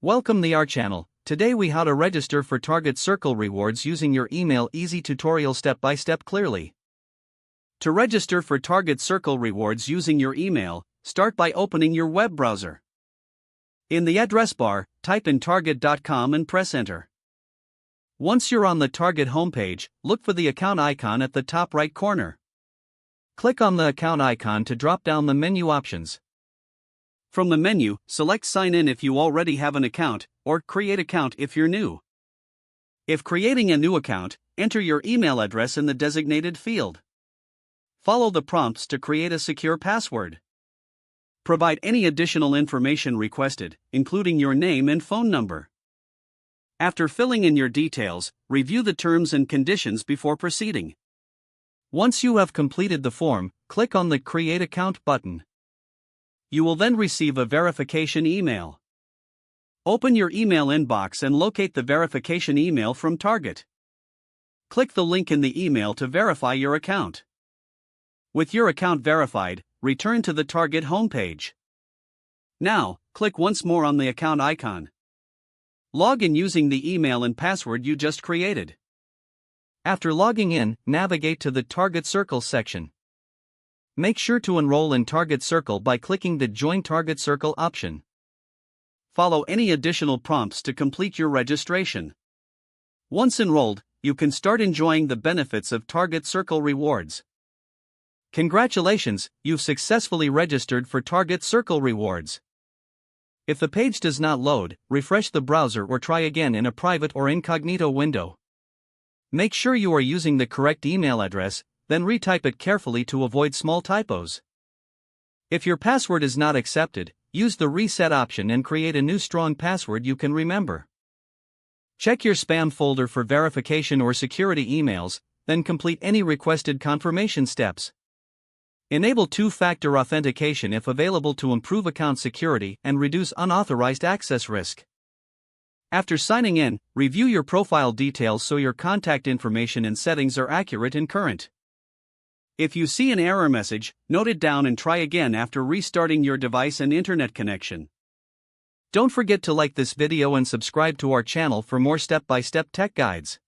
Welcome to our channel. Today we how to register for Target Circle rewards using your email. Easy tutorial step by step clearly. To register for Target Circle rewards using your email, start by opening your web browser. In the address bar, type in target.com and press enter. Once you're on the Target homepage, look for the account icon at the top right corner. Click on the account icon to drop down the menu options. From the menu, select Sign In if you already have an account, or Create Account if you're new. If creating a new account, enter your email address in the designated field. Follow the prompts to create a secure password. Provide any additional information requested, including your name and phone number. After filling in your details, review the terms and conditions before proceeding. Once you have completed the form, click on the Create Account button. You will then receive a verification email. Open your email inbox and locate the verification email from Target. Click the link in the email to verify your account. With your account verified, return to the Target homepage. Now, click once more on the account icon. Log in using the email and password you just created. After logging in, navigate to the Target Circle section. Make sure to enroll in Target Circle by clicking the Join Target Circle option. Follow any additional prompts to complete your registration. Once enrolled, you can start enjoying the benefits of Target Circle rewards. Congratulations, you've successfully registered for Target Circle rewards. If the page does not load, refresh the browser or try again in a private or incognito window. Make sure you are using the correct email address, then retype it carefully to avoid small typos. If your password is not accepted, use the reset option and create a new strong password you can remember. Check your spam folder for verification or security emails, then complete any requested confirmation steps. Enable two-factor authentication if available to improve account security and reduce unauthorized access risk. After signing in, review your profile details so your contact information and settings are accurate and current. If you see an error message, note it down and try again after restarting your device and internet connection. Don't forget to like this video and subscribe to our channel for more step-by-step tech guides.